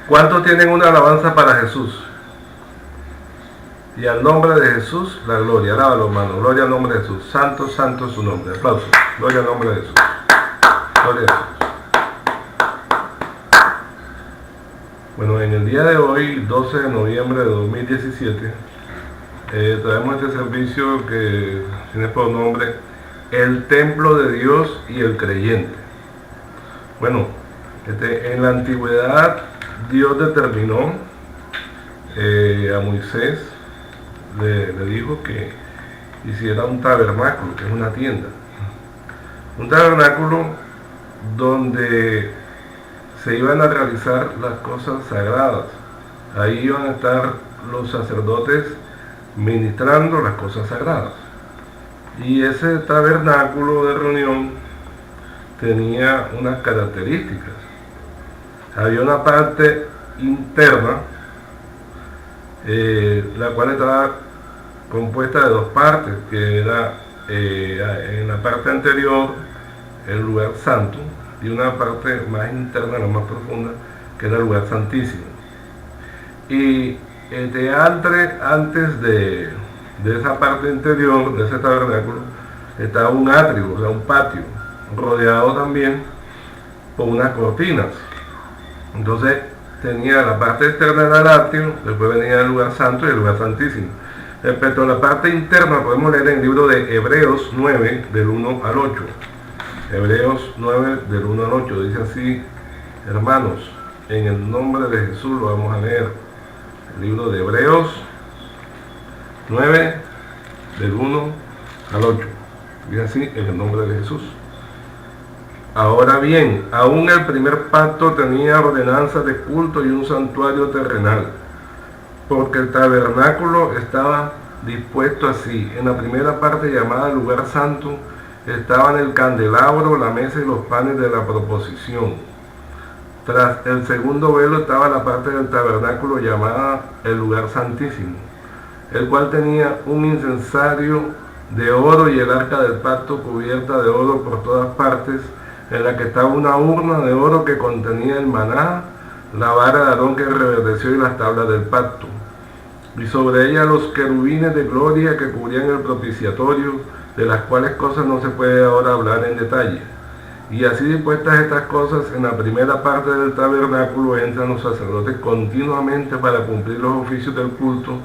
¿Cuántos tienen una alabanza para Jesús? Y al nombre de Jesús, la gloria. Alábalo, hermano. Gloria al nombre de Jesús. Santo, santo es su nombre. Aplausos. Gloria al nombre de Jesús. Gloria a Jesús. Bueno, en el día de hoy, 12 de noviembre de 2017, traemos este servicio que tiene por nombre El Templo de Dios y el Creyente. Bueno, en la antigüedad Dios determinó a Moisés, le dijo que hiciera un tabernáculo, que es una tienda. Un tabernáculo donde se iban a realizar las cosas sagradas. Ahí iban a estar los sacerdotes ministrando las cosas sagradas. Y ese tabernáculo de reunión tenía unas características. Había una parte interna, la cual estaba compuesta de dos partes, que era en la parte anterior el lugar santo, y una parte más interna, la más profunda, que era el lugar santísimo. Y antes de esa parte interior, de ese tabernáculo, estaba un atrio, o sea, un patio, rodeado también por unas cortinas. Entonces tenía la parte externa del atrio, después venía el lugar santo y el lugar santísimo. Respecto a la parte interna, podemos leer en el libro de Hebreos 9, del 1 al 8. Hebreos 9, del 1 al 8, dice así: hermanos, en el nombre de Jesús lo vamos a leer. El libro de Hebreos 9, del 1 al 8. Dice así, en el nombre de Jesús. Ahora bien, aún el primer pacto tenía ordenanzas de culto y un santuario terrenal, porque el tabernáculo estaba dispuesto así. En la primera parte, llamada lugar santo, estaban el candelabro, la mesa y los panes de la proposición. Tras el segundo velo estaba la parte del tabernáculo llamada el lugar santísimo, el cual tenía un incensario de oro y el arca del pacto cubierta de oro por todas partes, en la que estaba una urna de oro que contenía el maná, la vara de Aarón que reverdeció y las tablas del pacto. Y sobre ella los querubines de gloria que cubrían el propiciatorio, de las cuales cosas no se puede ahora hablar en detalle. Y así dispuestas estas cosas, en la primera parte del tabernáculo entran los sacerdotes continuamente para cumplir los oficios del culto,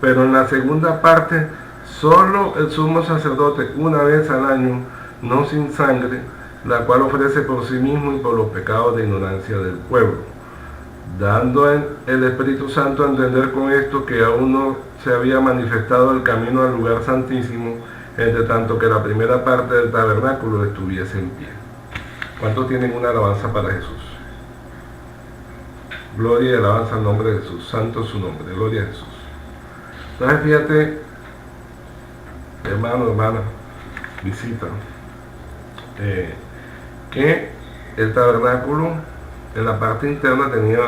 pero en la segunda parte solo el sumo sacerdote una vez al año, no sin sangre, la cual ofrece por sí mismo y por los pecados de ignorancia del pueblo, dando el Espíritu Santo a entender con esto que aún no se había manifestado el camino al lugar santísimo, entre tanto que la primera parte del tabernáculo estuviese en pie. ¿Cuántos tienen una alabanza para Jesús? Gloria y alabanza al nombre de Jesús. Santo es su nombre. Gloria a Jesús. Entonces fíjate, hermano, hermana, visita, que el tabernáculo en la parte interna tenía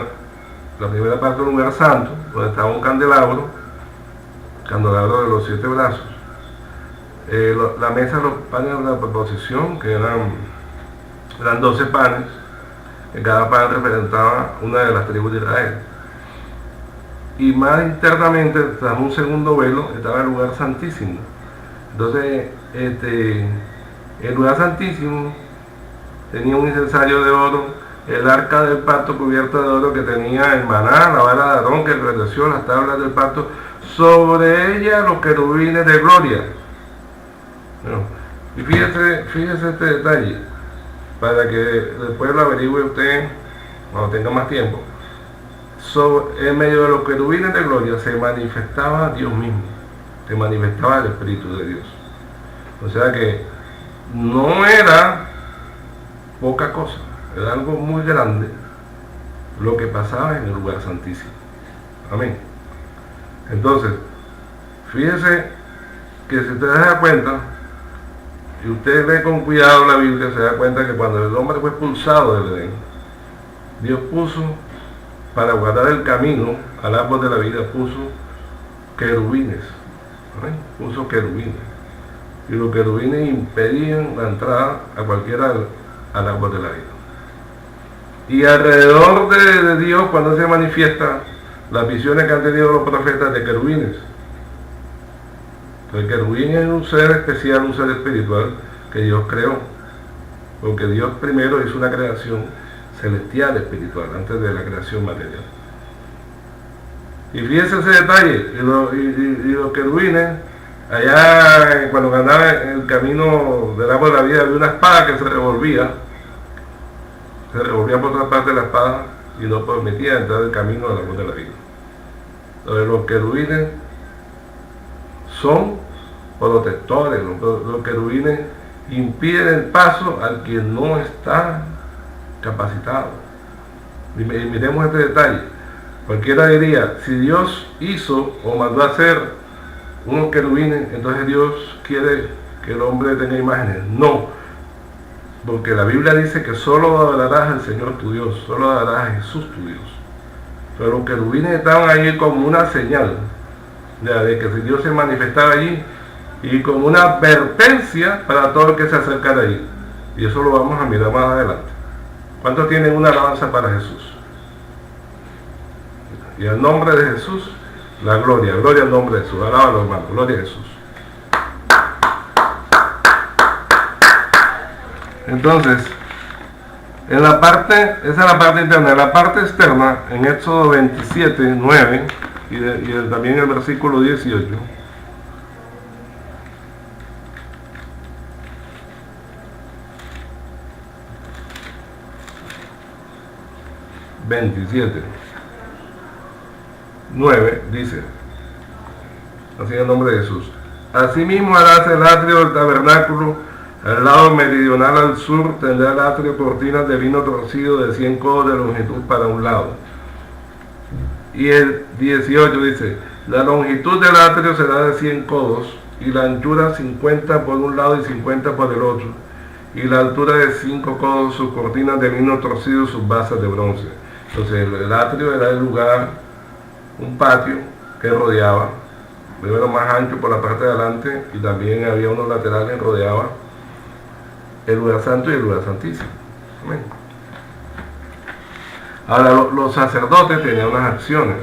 la primera parte del lugar santo, donde estaba un candelabro de los 7 brazos, la mesa, los panes de la proposición, que eran 12 panes, que cada pan representaba una de las tribus de Israel. Y más internamente, tras un segundo velo, estaba el lugar santísimo. Entonces, el lugar santísimo tenía un incensario de oro, el arca del pacto cubierta de oro que tenía el maná, la vara de Aarón que reverdeció, las tablas del pacto, sobre ella los querubines de gloria. Bueno, y fíjese este detalle, para que después lo averigüe usted cuando tenga más tiempo. En medio de los querubines de gloria se manifestaba Dios mismo, se manifestaba el Espíritu de Dios. O sea que no era poca cosa, era algo muy grande lo que pasaba en el lugar santísimo. Amén. Entonces, fíjese que si usted se da cuenta, y usted lee con cuidado la Biblia, se da cuenta que cuando el hombre fue expulsado del Edén, Dios puso, para guardar el camino al árbol de la vida, puso querubines. ¿Amén? Puso querubines. Y los querubines impedían la entrada a cualquiera al árbol de la vida. Y alrededor de Dios, cuando se manifiesta, las visiones que han tenido los profetas de querubines. El querubín es un ser especial, un ser espiritual que Dios creó, porque Dios primero hizo una creación celestial espiritual antes de la creación material. Y fíjense ese detalle, y los querubines, allá cuando andaba en el camino del árbol de la vida, había una espada que se revolvía por otra parte de la espada y no permitía entrar el camino del árbol de la vida. Entonces los querubines son protectores, los querubines impiden el paso al quien no está capacitado. Y miremos este detalle. Cualquiera diría, si Dios hizo o mandó a hacer unos querubines, entonces Dios quiere que el hombre tenga imágenes. No, porque la Biblia dice que solo adorarás al Señor tu Dios, solo adorarás a Jesús tu Dios. Pero los querubines estaban ahí como una señal de que si Dios se manifestaba allí, y como una advertencia para todo el que se acercara allí. Y eso lo vamos a mirar más adelante. ¿Cuántos tienen una alabanza para Jesús? Y al nombre de Jesús, la gloria al nombre de Jesús. Alábalo, hermano, gloria a Jesús. Entonces, en la parte, esa es la parte interna. En la parte externa, en Éxodo 27, 9, y también el versículo 18, 27, 9, dice, así en el nombre de Jesús: asimismo harás el atrio del tabernáculo, al lado meridional al sur tendrá el atrio cortinas de lino torcido de 100 codos de longitud para un lado. Y el 18 dice, la longitud del atrio será de 100 codos, y la anchura 50 por un lado y 50 por el otro, y la altura de 5 codos, sus cortinas de lino torcido, sus basas de bronce. Entonces el atrio era el lugar, un patio que rodeaba, primero más ancho por la parte de adelante, y también había unos laterales que rodeaban el lugar santo y el lugar santísimo. Amén. Ahora los sacerdotes tenían unas acciones.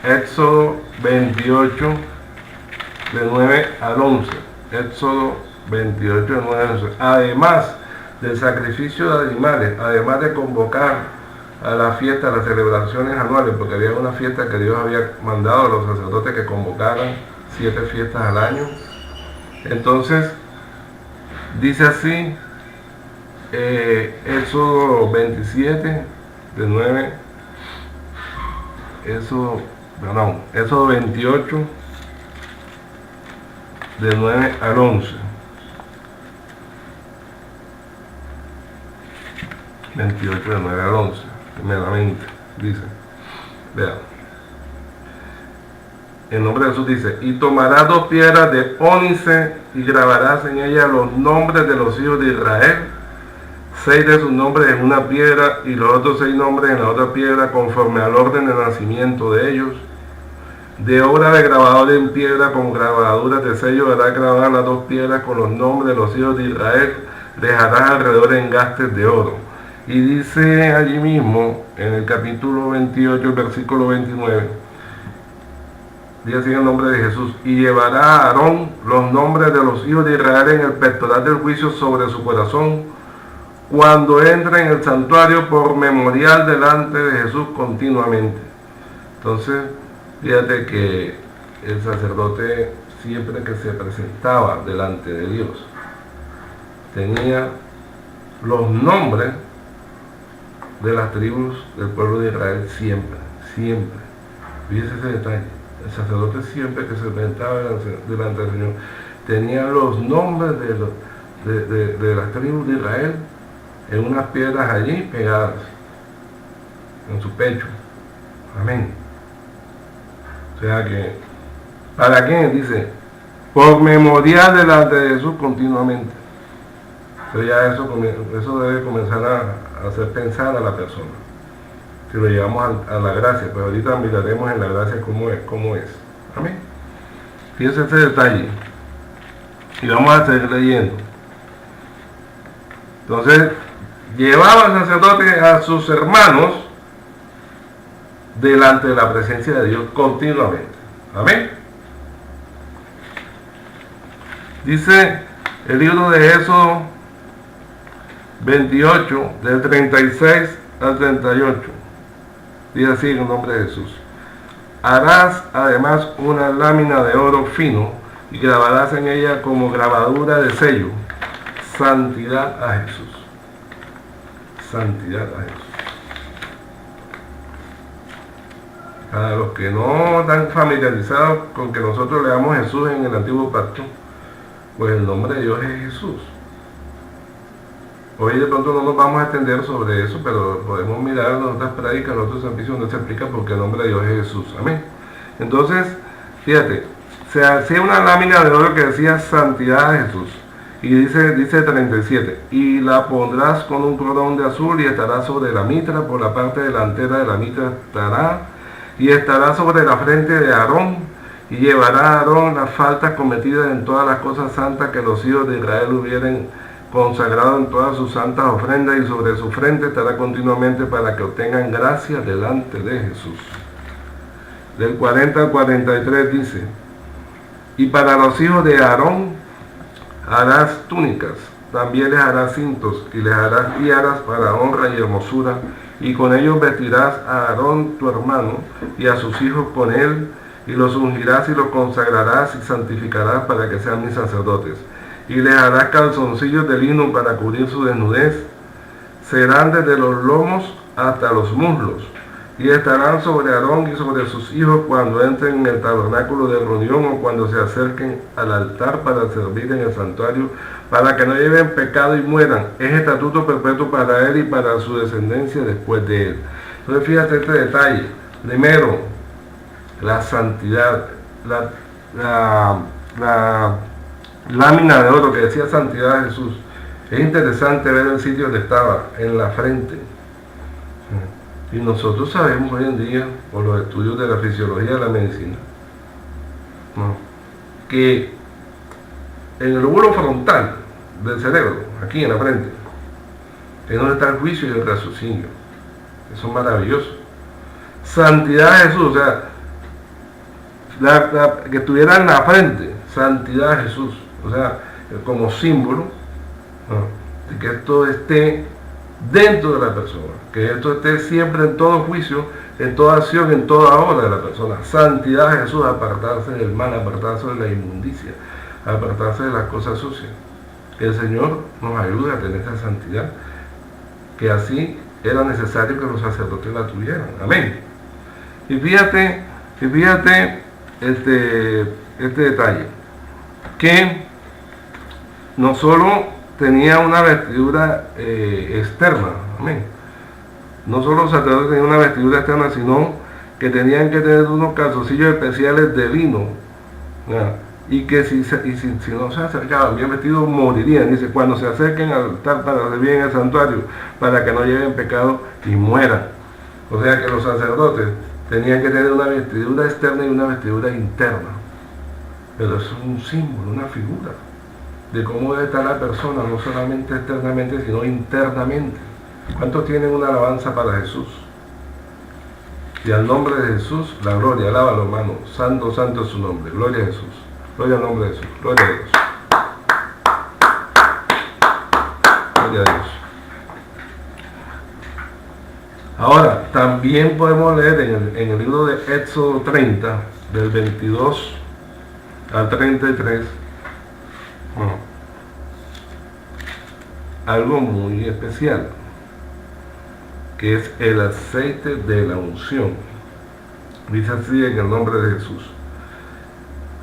Éxodo 28 de 9 al 11. Éxodo 28 de 9 al 11. Además del sacrificio de animales, además de convocar a la fiesta, a las celebraciones anuales, porque había una fiesta que Dios había mandado a los sacerdotes que convocaran 7 fiestas al año. Entonces dice así, Éxodo 27 de 9, Éxodo 28 de 9 al 11. 28 de 9 al 11, primeramente, dice, vean, en nombre de Jesús dice, y tomarás 2 piedras de ónice y grabarás en ellas los nombres de los hijos de Israel, 6 de sus nombres en una piedra y los otros 6 nombres en la otra piedra, conforme al orden de nacimiento de ellos. De obra de grabador en piedra con grabaduras de sello harás grabar las 2 piedras con los nombres de los hijos de Israel, les harás alrededor engastes de oro. Y dice allí mismo, en el capítulo 28, el versículo 29, dice así en el nombre de Jesús, y llevará a Aarón los nombres de los hijos de Israel en el pectoral del juicio sobre su corazón, cuando entre en el santuario por memorial delante de Jesús continuamente. Entonces, fíjate que el sacerdote, siempre que se presentaba delante de Dios, tenía los nombres de las tribus del pueblo de Israel siempre. Fíjese ese detalle. El sacerdote siempre que se presentaba delante del Señor tenía los nombres de las tribus de Israel en unas piedras allí pegadas en su pecho. Amén. O sea que, ¿para qué? Dice, por memorial delante de Jesús continuamente. Entonces ya eso debe comenzar a hacer pensar a la persona. Si lo llevamos a la gracia, pues ahorita miraremos en la gracia cómo es. Amén. Fíjense ese detalle. Y vamos a seguir leyendo. Entonces, llevaba el sacerdote a sus hermanos delante de la presencia de Dios continuamente. Amén. Dice el libro de Éxodo 28, del 36 al 38. Dice así en el nombre de Jesús. Harás además una lámina de oro fino y grabarás en ella como grabadura de sello, santidad a Jesús. Santidad a Jesús. Para los que no están familiarizados con que nosotros leamos Jesús en el Antiguo Pacto, pues el nombre de Dios es Jesús. Hoy de pronto no nos vamos a extender sobre eso, pero podemos mirar en otras prácticas, en otros servicios donde se explica porque el nombre de Dios es Jesús. Amén. Entonces, fíjate, se hacía una lámina de oro que decía santidad a Jesús. Y dice 37, y la pondrás con un cordón de azul y estará sobre la mitra, por la parte delantera de la mitra estará sobre la frente de Aarón. Y llevará a Aarón las faltas cometidas en todas las cosas santas que los hijos de Israel hubieran consagrado en todas sus santas ofrendas, y sobre su frente estará continuamente para que obtengan gracia delante de Jesús. Del 40 al 43 dice, y para los hijos de Aarón harás túnicas, también les harás cintos, y les harás tiaras para honra y hermosura, y con ellos vestirás a Aarón tu hermano, y a sus hijos con él, y los ungirás y los consagrarás y santificarás para que sean mis sacerdotes. Y les harás calzoncillos de lino para cubrir su desnudez. Serán desde los lomos hasta los muslos. Y estarán sobre Aarón y sobre sus hijos cuando entren en el tabernáculo de reunión o cuando se acerquen al altar para servir en el santuario, para que no lleven pecado y mueran. Es estatuto perpetuo para él y para su descendencia después de él. Entonces fíjate este detalle. Primero, la santidad, la lámina de oro que decía santidad de Jesús. Es interesante ver el sitio donde estaba, en la frente. Y nosotros sabemos hoy en día, por los estudios de la fisiología de la medicina, que en el lóbulo frontal del cerebro, aquí en la frente, es donde está el juicio y el raciocinio. Eso es maravilloso. Santidad de Jesús, o sea, que estuviera en la frente, santidad de Jesús, o sea, como símbolo de que esto esté dentro de la persona, que esto esté siempre en todo juicio, en toda acción, en toda obra de la persona. Santidad de Jesús, apartarse del mal, apartarse de la inmundicia, apartarse de las cosas sucias. Que el Señor nos ayude a tener esa santidad, que así era necesario que los sacerdotes la tuvieran. Amén. Y fíjate este detalle, que no solo tenía una vestidura externa, amén. No solo los sacerdotes tenían una vestidura externa, sino que tenían que tener unos calzoncillos especiales de lino, ¿ya? Y que si no se acercaban bien vestidos, morirían. Dice, cuando se acerquen al altar para servir en el santuario, para que no lleven pecado y mueran. O sea que los sacerdotes tenían que tener una vestidura externa y una vestidura interna. Pero es un símbolo, una figura de cómo debe estar la persona, no solamente externamente, sino internamente. ¿Cuántos tienen una alabanza para Jesús? Y al nombre de Jesús, la gloria, alábalo, hermano. Santo, santo es su nombre. Gloria a Jesús. Gloria al nombre de Jesús. Gloria a Dios. Gloria a Dios. Ahora, también podemos leer en el libro de Éxodo 30, del 22 al 33, algo muy especial, que es el aceite de la unción. Dice así en el nombre de Jesús.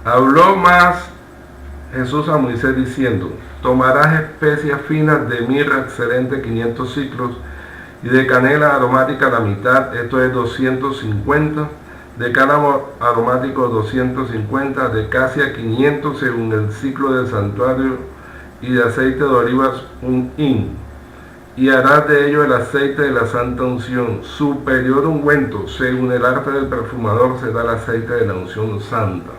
Habló más Jesús a Moisés diciendo, tomarás especias finas de mirra excelente 500 ciclos, y de canela aromática la mitad, esto es 250, de cálamo aromático 250, de casia 500 según el ciclo del santuario, y de aceite de olivas un hin. Y harás de ello el aceite de la santa unción, superior ungüento, según el arte del perfumador será el aceite de la unción santa.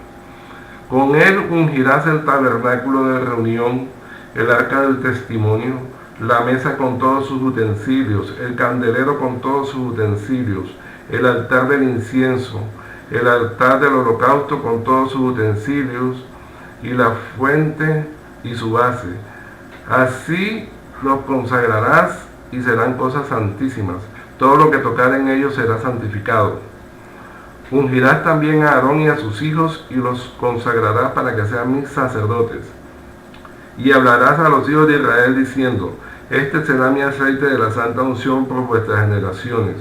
Con él ungirás el tabernáculo de reunión, el arca del testimonio, la mesa con todos sus utensilios, el candelero con todos sus utensilios, el altar del incienso, el altar del holocausto con todos sus utensilios, y la fuente y su base. Así los consagrarás y serán cosas santísimas. Todo lo que tocar en ellos será santificado. Ungirás también a Aarón y a sus hijos y los consagrarás para que sean mis sacerdotes. Y hablarás a los hijos de Israel diciendo: este será mi aceite de la santa unción por vuestras generaciones.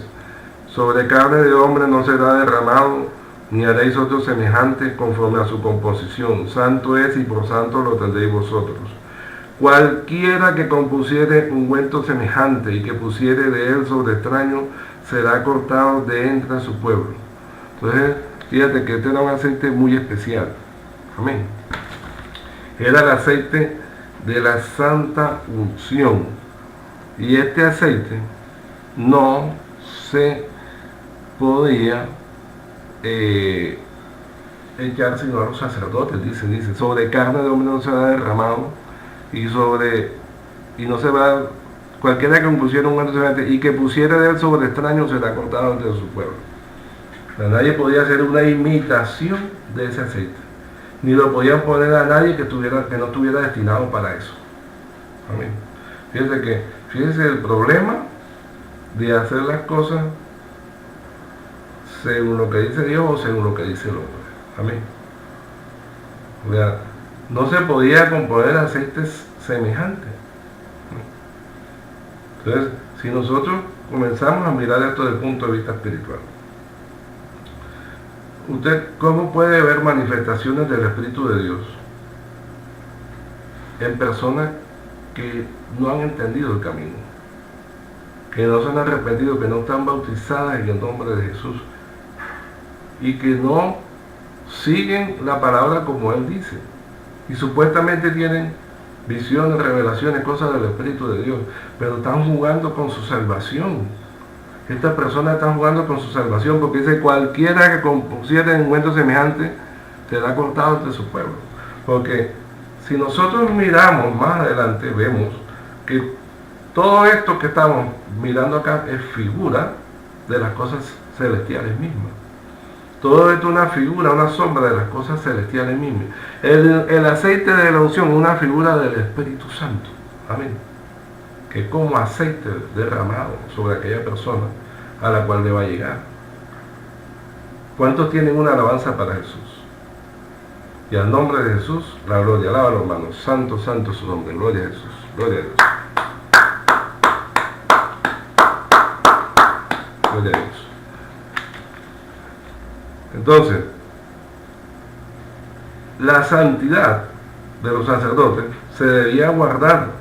Sobre carne de hombre no será derramado, ni haréis otro semejante conforme a su composición. Santo es y por santo lo tendréis vosotros. Cualquiera que compusiere ungüento semejante y que pusiere de él sobre extraño, será cortado de entre su pueblo. Entonces, fíjate que este era un aceite muy especial. Amén. Era el aceite de la santa unción. Y este aceite no se podía echar sino a los sacerdotes, dice, sobre carne de hombre no será derramado, y no se va, cualquiera que pusiera un manto semejante y que pusiera de él sobre extraño será cortado entre su pueblo. O sea, nadie podía hacer una imitación de ese aceite, ni lo podían poner a nadie que no estuviera destinado para eso. Amén. Fíjense el problema de hacer las cosas según lo que dice Dios o según lo que dice el hombre. Amén. O sea, no se podía componer aceites semejantes. Entonces, si nosotros comenzamos a mirar esto desde el punto de vista espiritual, ¿usted cómo puede ver manifestaciones del Espíritu de Dios en personas que no han entendido el camino, que no se han arrepentido, que no están bautizadas en el nombre de Jesús y que no siguen la palabra como Él dice, y supuestamente tienen visiones, revelaciones, cosas del Espíritu de Dios, pero están jugando con su salvación? Estas personas están jugando con su salvación, porque dice: cualquiera que compusiera ungüento semejante será cortado entre su pueblo. Porque si nosotros miramos más adelante, vemos que todo esto que estamos mirando acá es figura de las cosas celestiales mismas. Todo esto es una figura, una sombra de las cosas celestiales mismas. El aceite de la unción es una figura del Espíritu Santo. Amén. Que como aceite derramado sobre aquella persona a la cual le va a llegar. ¿Cuántos tienen una alabanza para Jesús? Y al nombre de Jesús, la gloria. Alábalo, hermanos. Santo, santo es su nombre. Gloria a Jesús. Gloria a Dios. Gloria a Dios. Entonces, la santidad de los sacerdotes se debía guardar.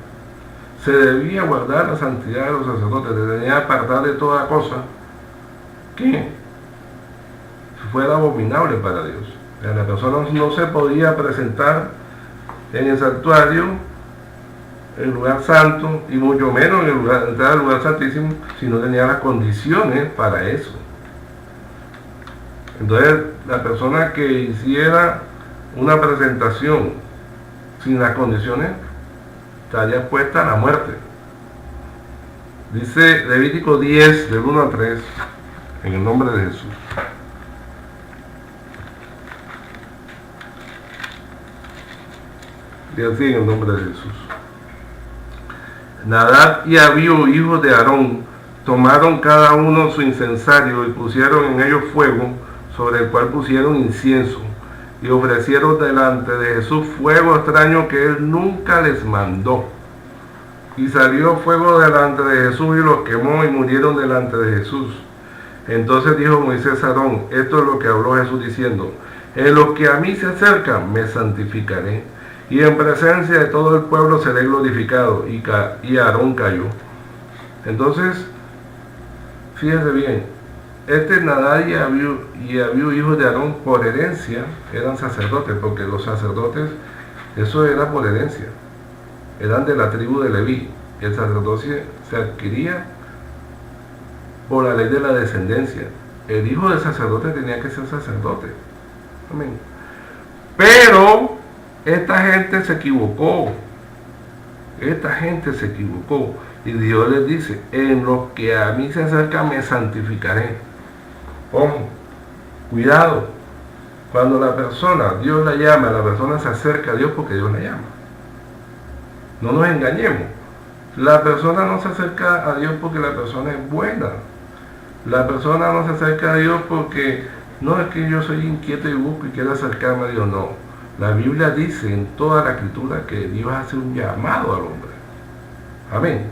Se debía guardar la santidad de los sacerdotes. Se debía apartar de toda cosa que fuera abominable para Dios. La persona no se podía presentar en el santuario, en el lugar santo, y mucho menos entrar al lugar santísimo, si no tenía las condiciones para eso. Entonces, la persona que hiciera una presentación sin las condiciones estaría puesta a la muerte. Dice Levítico 10, del 1 al 3, en el nombre de Jesús. Y así, en el nombre de Jesús. Nadab y Abiú, hijos de Aarón, tomaron cada uno su incensario y pusieron en ellos fuego, sobre el cual pusieron incienso, y ofrecieron delante de Jesús fuego extraño que él nunca les mandó. Y salió fuego delante de Jesús y los quemó, y murieron delante de Jesús. Entonces dijo Moisés a Aarón: esto es lo que habló Jesús diciendo: en los que a mí se acercan me santificaré, y en presencia de todo el pueblo seré glorificado. Y Aarón cayó. Entonces, fíjense bien, Nadab y Abiú, hijos de Aarón, por herencia eran sacerdotes, porque los sacerdotes, eso era por herencia, eran de la tribu de Leví. El sacerdocio se adquiría por la ley de la descendencia. El hijo del sacerdote tenía que ser sacerdote. Amén. Pero esta gente se equivocó. esta gente se equivocó. Y Dios les dice, en los que a mí se acercan me santificaré. Ojo, cuidado. Cuando la persona, Dios la llama, la persona se acerca a Dios porque Dios la llama. No nos engañemos. La persona no se acerca a Dios porque la persona es buena. La persona no se acerca a Dios porque no es que yo soy inquieto y busco y quiero acercarme a Dios. No. La Biblia dice en toda la escritura que Dios hace un llamado al hombre. Amén.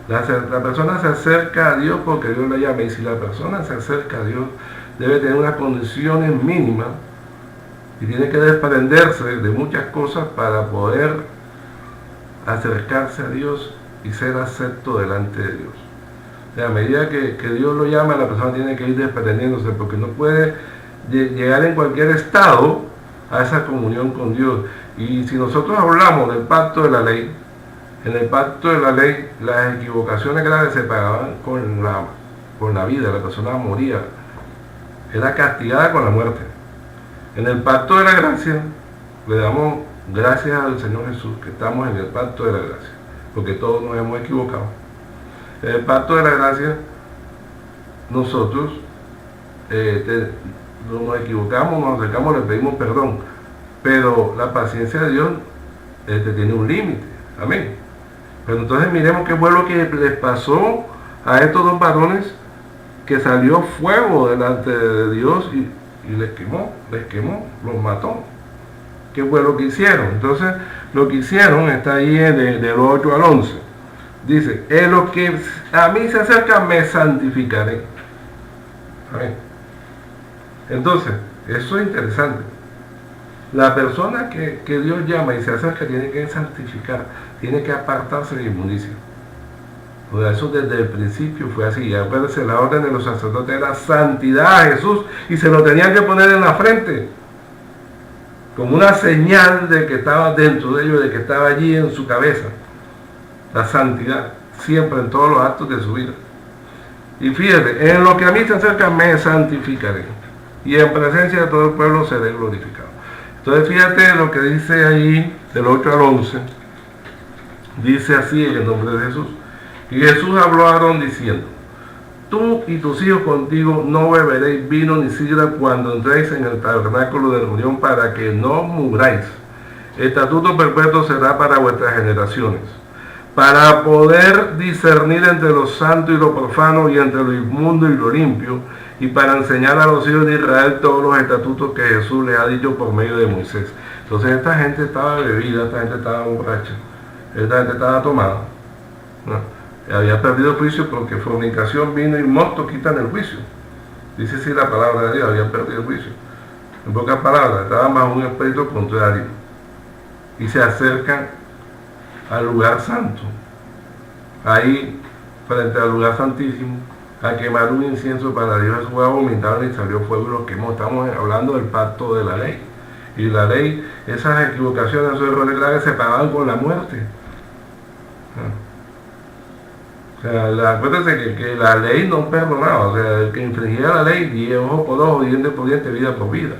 La persona se acerca a Dios porque Dios la llama. Y si la persona se acerca a Dios, debe tener unas condiciones mínimas y tiene que desprenderse de muchas cosas para poder acercarse a Dios y ser acepto delante de Dios. O sea, a medida que Dios lo llama, la persona tiene que ir desprendiéndose porque no puede llegar en cualquier estado a esa comunión con Dios. Y si nosotros hablamos del pacto de la ley, en el pacto de la ley las equivocaciones graves se pagaban con la vida, la persona moría, era castigada con la muerte. En el pacto de la gracia le damos gracias al Señor Jesús que estamos en el pacto de la gracia, porque todos nos hemos equivocado. En el pacto de la gracia nosotros nos equivocamos, nos acercamos, le pedimos perdón, pero la paciencia de Dios tiene un límite. Amén. Pero entonces miremos qué fue lo que les pasó a estos dos varones, que salió fuego delante de Dios y les quemó, los mató. ¿Qué fue lo que hicieron? Entonces, lo que hicieron está ahí del 8 al 11. Dice, en lo que a mí se acerca me santificaré. Amén. Entonces, eso es interesante. La persona que Dios llama y se acerca tiene que santificar, tiene que apartarse de inmundicia. O sea, eso desde el principio fue así. Acuérdense, la orden de los sacerdotes era santidad a Jesús y se lo tenían que poner en la frente como una señal de que estaba dentro de ellos, de que estaba allí en su cabeza. La santidad, siempre en todos los actos de su vida. Y fíjate, en lo que a mí se acerca me santificaré, y en presencia de todo el pueblo seré glorificado. Entonces fíjate lo que dice ahí, del 8 al 11, dice así en el nombre de Jesús. Y Jesús habló a Aarón diciendo, tú y tus hijos contigo no beberéis vino ni sidra cuando entréis en el tabernáculo de reunión, para que no muráis. Estatuto perpetuo será para vuestras generaciones, para poder discernir entre lo santo y lo profano, y entre lo inmundo y lo limpio, y para enseñar a los hijos de Israel todos los estatutos que Jesús les ha dicho por medio de Moisés. Entonces esta gente estaba bebida, esta gente estaba borracha, esta gente estaba tomada, ¿no? Había perdido el juicio porque fornicación, vino y mosto quitan el juicio. Dice así la palabra de Dios, habían perdido el juicio. En pocas palabras, estaban bajo un espíritu contrario. Y se acercan al lugar santo. Ahí, frente al lugar santísimo, a quemar un incienso para Dios. Jesús vomitaron y salió fuego y los quemó. Estamos hablando del pacto de la ley. Y la ley, esas equivocaciones, esos errores graves se pagaban con la muerte. O sea, acuérdense que la ley no perdonaba. O sea, el que infringía la ley, 10 ojo por ojo, diente por diente, vida por vida.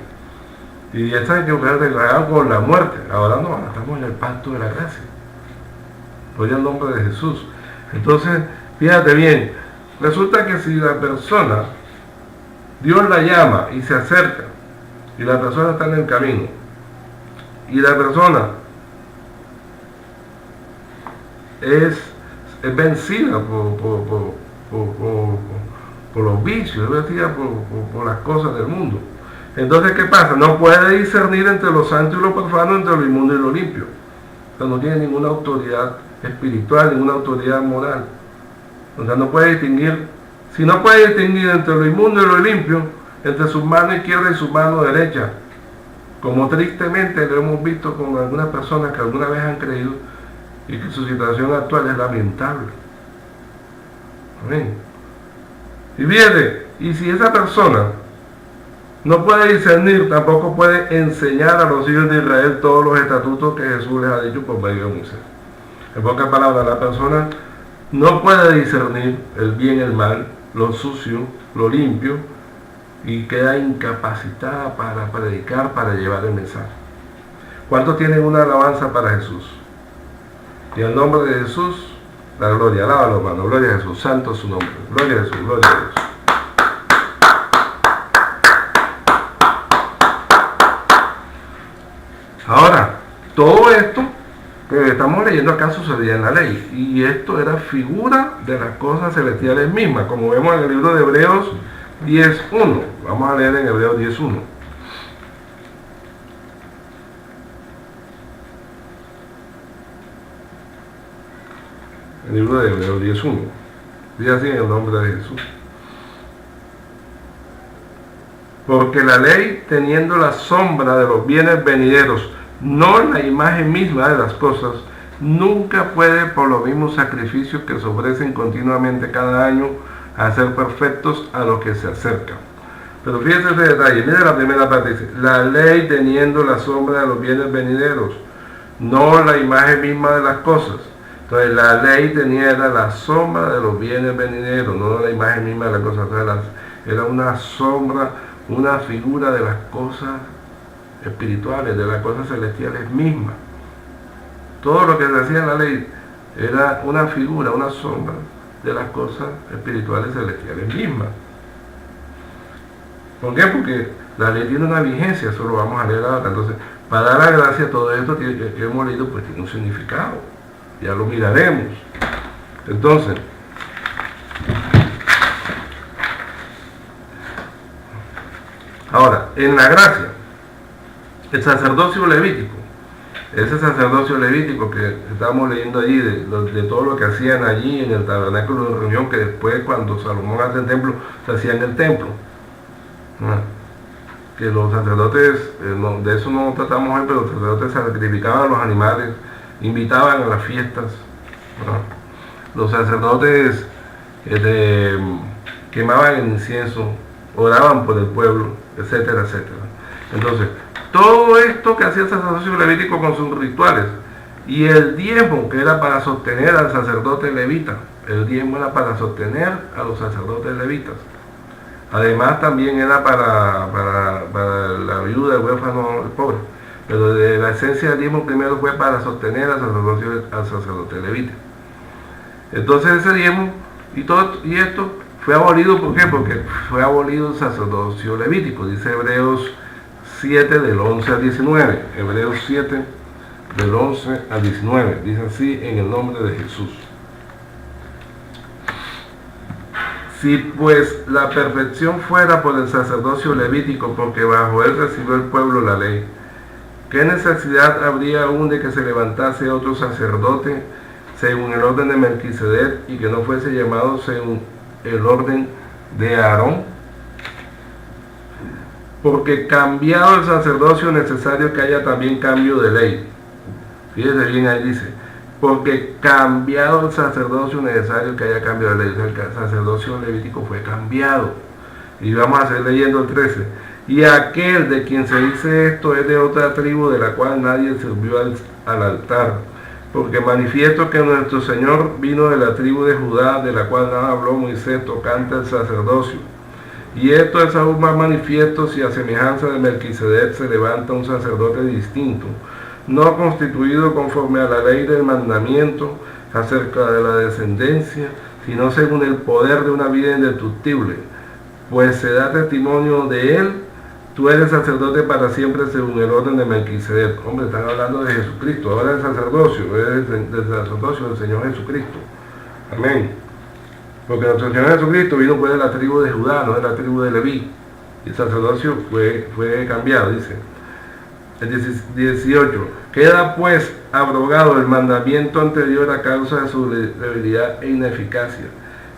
Y estas equivocaciones se pagaban con la muerte. Ahora no, estamos en el pacto de la gracia. Por el nombre de Jesús. Entonces, fíjate bien, resulta que si la persona, Dios la llama y se acerca, y la persona está en el camino, y la persona es vencida por los vicios, es vencida por las cosas del mundo. Entonces, ¿qué pasa? No puede discernir entre lo santo y lo profano, entre lo inmundo y lo limpio. O sea, no tiene ninguna autoridad espiritual, ninguna autoridad moral. O sea, no puede distinguir, si no puede distinguir entre lo inmundo y lo limpio, entre su mano izquierda y su mano derecha, como tristemente lo hemos visto con algunas personas que alguna vez han creído y que su situación actual es lamentable. Amén. Y viene, y si esa persona no puede discernir, tampoco puede enseñar a los hijos de Israel todos los estatutos que Jesús les ha dicho por medio de Moisés. En pocas palabras, la persona no puede discernir el bien y el mal, lo sucio, lo limpio, y queda incapacitada para predicar, para llevar el mensaje. ¿Cuántos tienen una alabanza para Jesús? Y en el nombre de Jesús, la gloria. Alábalo, hermano. Gloria a Jesús. Santo es su nombre. Gloria a Jesús. Gloria a Dios. Ahora, todo esto que estamos leyendo acá sucedía en la ley. Y esto era figura de las cosas celestiales mismas. Como vemos en el libro de Hebreos 10.1. Vamos a leer en Hebreos 10.1. El libro de Hebreos 10.1. Dice así en el nombre de Jesús. Porque la ley, teniendo la sombra de los bienes venideros, no la imagen misma de las cosas, nunca puede, por los mismos sacrificios que se ofrecen continuamente cada año, hacer perfectos a los que se acercan. Pero fíjense ese detalle. Mira la primera parte, dice, la ley teniendo la sombra de los bienes venideros, no la imagen misma de las cosas. Entonces la ley tenía la sombra de los bienes venideros, no la imagen misma de las cosas. Era una sombra, una figura de las cosas espirituales, de las cosas celestiales mismas. Todo lo que se hacía en la ley era una figura, una sombra de las cosas espirituales celestiales mismas. ¿Por qué? Porque la ley tiene una vigencia, eso lo vamos a leer ahora. Entonces, para dar la gracia, todo esto que hemos leído pues tiene un significado. Ya lo miraremos. Entonces, ahora, en la gracia, el sacerdocio levítico, ese sacerdocio levítico que estamos leyendo allí, de todo lo que hacían allí en el tabernáculo de reunión, que después cuando Salomón hace el templo, se hacía en el templo. Que los sacerdotes, de eso no tratamos hoy, pero los sacerdotes sacrificaban los animales, invitaban a las fiestas, los sacerdotes quemaban el incienso, oraban por el pueblo, etcétera, etcétera. Entonces, todo esto que hacía el sacerdocio levítico con sus rituales, y el diezmo que era para sostener al sacerdote levita, el diezmo era para sostener a los sacerdotes levitas. Además también era para la viuda, el huérfano, el pobre. Pero de la esencia del diezmo primero fue para sostener al sacerdote levita. Entonces ese diezmo y esto fue abolido, ¿por qué? Porque fue abolido el sacerdocio levítico, dice Hebreos 7 del 11 al 19. Hebreos 7 del 11 al 19. Dice así en el nombre de Jesús. Si pues la perfección fuera por el sacerdocio levítico, porque bajo él recibió el pueblo la ley, ¿qué necesidad habría aún de que se levantase otro sacerdote según el orden de Melquisedec y que no fuese llamado según el orden de Aarón? Porque cambiado el sacerdocio necesario que haya también cambio de ley. Fíjese bien, ahí dice, porque cambiado el sacerdocio necesario que haya cambio de ley. O sea, el sacerdocio levítico fue cambiado. Y vamos a seguir leyendo el 13. Y aquel de quien se dice esto es de otra tribu de la cual nadie sirvió al altar. Porque manifiesto que nuestro Señor vino de la tribu de Judá, de la cual nada habló Moisés tocante al sacerdocio. Y esto es aún más manifiesto si a semejanza de Melquisedec se levanta un sacerdote distinto, no constituido conforme a la ley del mandamiento acerca de la descendencia, sino según el poder de una vida indestructible, pues se da testimonio de él, tú eres sacerdote para siempre según el orden de Melquisedec. Hombre, están hablando de Jesucristo, ahora el sacerdocio, es del sacerdocio del Señor Jesucristo. Amén. Porque nuestro Señor Jesucristo vino pues de la tribu de Judá, no de la tribu de Leví. Y el sacerdocio fue cambiado, dice. El 18. Queda pues abrogado el mandamiento anterior a causa de su debilidad e ineficacia.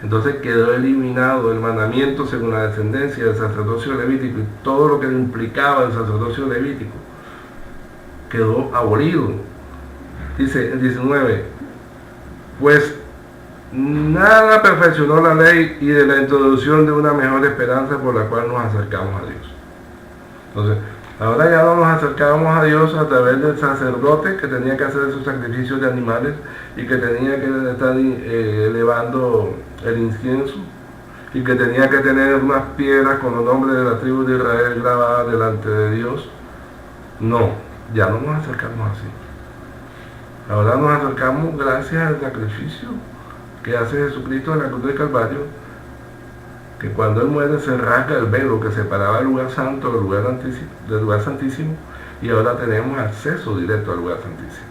Entonces quedó eliminado el mandamiento según la descendencia del sacerdocio levítico y todo lo que implicaba el sacerdocio levítico quedó abolido. Dice el 19. Pues nada perfeccionó la ley y de la introducción de una mejor esperanza por la cual nos acercamos a Dios. Entonces, ahora ya no nos acercábamos a Dios a través del sacerdote que tenía que hacer sus sacrificios de animales y que tenía que estar elevando el incienso y que tenía que tener unas piedras con los nombres de la tribu de Israel grabadas delante de Dios. No, ya no nos acercamos así. Ahora nos acercamos gracias al sacrificio que hace Jesucristo en la cruz del Calvario, que cuando Él muere se rasga el velo que separaba el lugar santo del lugar santísimo, y ahora tenemos acceso directo al lugar santísimo.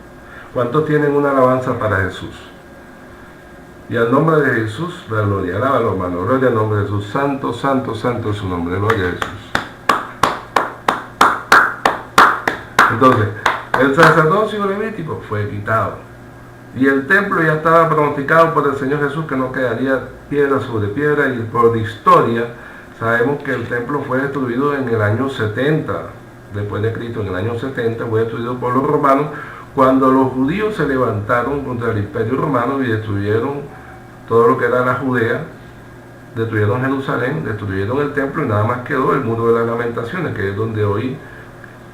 ¿Cuántos tienen una alabanza para Jesús? Y al nombre de Jesús, la gloria. Alábalo, hermano. Gloria al nombre de Jesús. Santo, santo, santo es su nombre. Gloria a Jesús. Entonces, el sacerdocio levítico fue quitado. Y el templo ya estaba pronosticado por el Señor Jesús que no quedaría piedra sobre piedra. Y por historia, sabemos que el templo fue destruido en el año 70. Después de Cristo, en el año 70, fue destruido por los romanos, cuando los judíos se levantaron contra el imperio romano y destruyeron todo lo que era la Judea, destruyeron Jerusalén, destruyeron el templo y nada más quedó el muro de las lamentaciones, que es donde hoy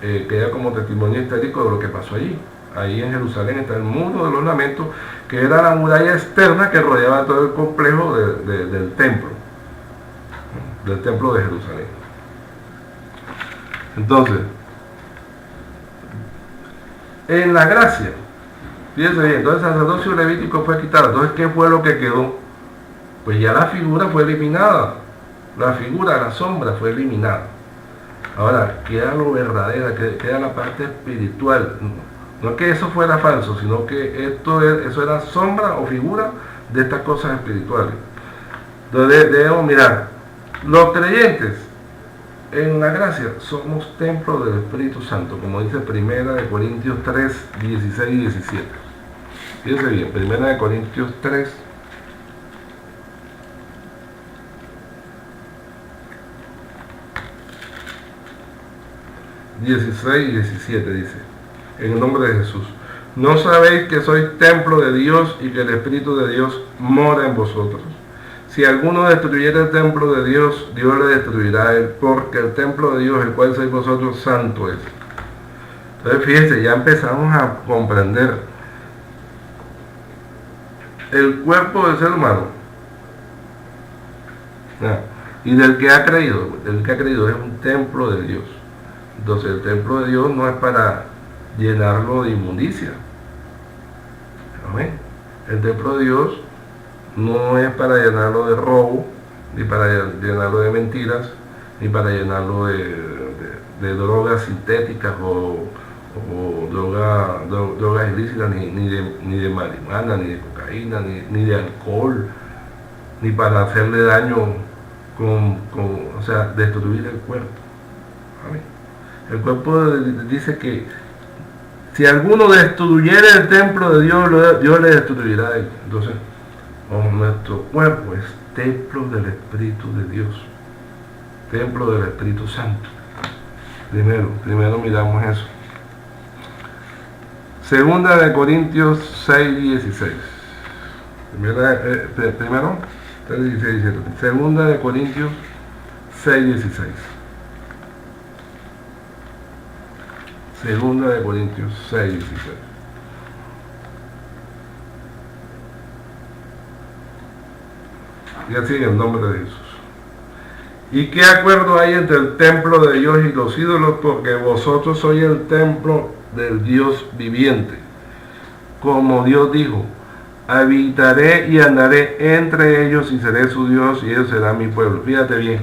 queda como testimonio histórico de lo que pasó allí. Ahí en Jerusalén está el muro de los lamentos, que era la muralla externa que rodeaba todo el complejo del templo de Jerusalén. Entonces, en la gracia, fíjense bien, entonces el sacerdocio levítico fue quitado. Entonces, ¿qué fue lo que quedó? Pues ya la figura fue eliminada. La figura, la sombra fue eliminada. Ahora, queda lo verdadero, queda la parte espiritual. No es que eso fuera falso, sino que eso era sombra o figura de estas cosas espirituales. Entonces, debemos mirar, los creyentes en la gracia somos templo del Espíritu Santo, como dice 1 Corintios 3, 16 y 17. Fíjense bien, 1 Corintios 3, 16 y 17 dice, en el nombre de Jesús: ¿no sabéis que sois templo de Dios y que el Espíritu de Dios mora en vosotros? Si alguno destruyera el templo de Dios, Dios le destruirá a él, porque el templo de Dios, el cual sois vosotros, santo es. Entonces fíjense, ya empezamos a comprender el cuerpo del ser humano, y del que ha creído es un templo de Dios. Entonces el templo de Dios no es para llenarlo de inmundicia. Amén. El templo de Dios no es para llenarlo de robo, ni para llenarlo de mentiras, ni para llenarlo de drogas sintéticas o drogas ilícitas, ni de marihuana, ni de cocaína, ni de alcohol, ni para hacerle daño o sea, destruir el cuerpo. Amén. El cuerpo dice que si alguno destruyera el templo de Dios, Dios le destruirá a él. Entonces, nuestro cuerpo es templo del Espíritu de Dios, templo del Espíritu Santo. Primero miramos eso. Segunda de Corintios 6, 16. Primero, 16, 17. Segunda de Corintios 6, 16. Segunda de Corintios 6, 16. Y así en el nombre de Jesús. ¿Y qué acuerdo hay entre el templo de Dios y los ídolos? Porque vosotros sois el templo del Dios viviente. Como Dios dijo: habitaré y andaré entre ellos y seré su Dios y ellos serán mi pueblo. Fíjate bien.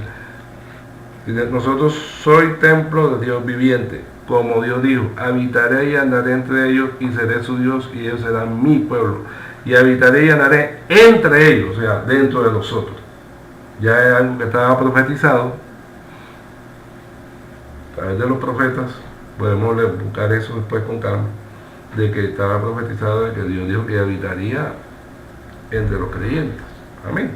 Nosotros soy templo del Dios viviente. Como Dios dijo: habitaré y andaré entre ellos y seré su Dios y ellos serán mi pueblo. Y habitaré y andaré entre ellos, o sea, dentro de nosotros. Ya es algo que estaba profetizado a través de los profetas. Podemos buscar eso después con calma, de que estaba profetizado de que Dios dijo que habitaría entre los creyentes. Amén.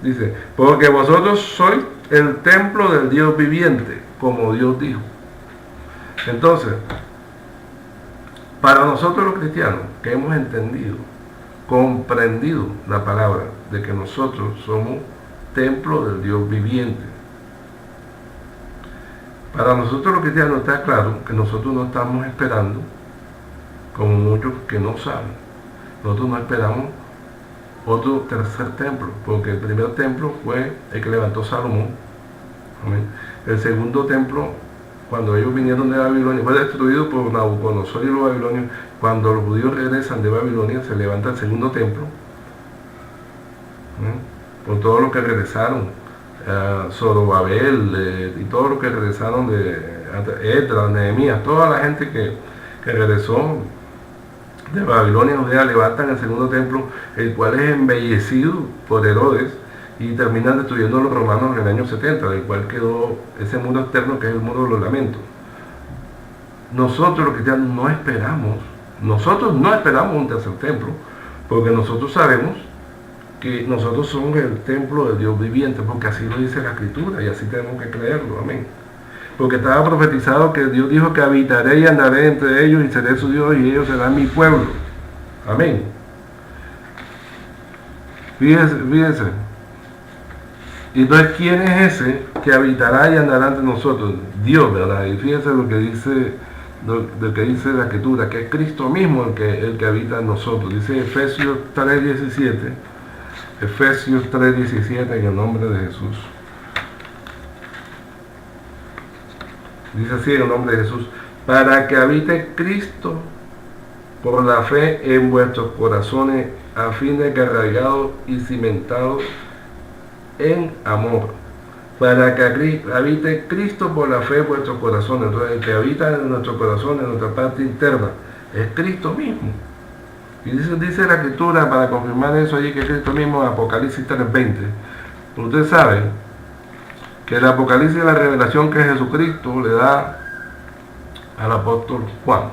Dice: porque vosotros sois el templo del Dios viviente, como Dios dijo. Entonces, para nosotros los cristianos que hemos entendido, comprendido la palabra de que nosotros somos templo del Dios viviente, para nosotros los cristianos está claro que nosotros no estamos esperando, como muchos que no saben, nosotros no esperamos otro tercer templo, porque el primer templo fue el que levantó Salomón. Amén. El segundo templo cuando ellos vinieron de Babilonia, fue destruido por Nabucodonosor y los babilonios. Cuando los judíos regresan de Babilonia, se levanta el segundo templo, por todos los que regresaron, Zorobabel, y todos los que regresaron de Esdras, Nehemías, toda la gente que regresó de Babilonia, Judea, levantan el segundo templo, el cual es embellecido por Herodes, y terminan destruyendo a los romanos en el año 70, del cual quedó ese muro externo que es el muro de los lamentos. Nosotros los cristianos no esperamos un tercer templo, porque nosotros sabemos que nosotros somos el templo de Dios viviente, porque así lo dice la Escritura, y así tenemos que creerlo, amén. Porque estaba profetizado que Dios dijo que habitaré y andaré entre ellos, y seré su Dios, y ellos serán mi pueblo, amén. Fíjense. Y entonces, ¿quién es ese que habitará y andará entre nosotros? Dios, ¿verdad? Y fíjense lo que dice la Escritura, que es Cristo mismo el que habita en nosotros. Dice Efesios 3:17, en el nombre de Jesús. Dice así en el nombre de Jesús: para que habite Cristo por la fe en vuestros corazones, a fin de que arraigados y cimentados en amor, para que habite Cristo por la fe en vuestros corazones. Entonces, el que habita en nuestro corazón, en nuestra parte interna, es Cristo mismo. Y dice la Escritura, para confirmar eso allí, que es Cristo mismo, en Apocalipsis 3:20. Ustedes saben que el Apocalipsis es la revelación que Jesucristo le da al apóstol Juan.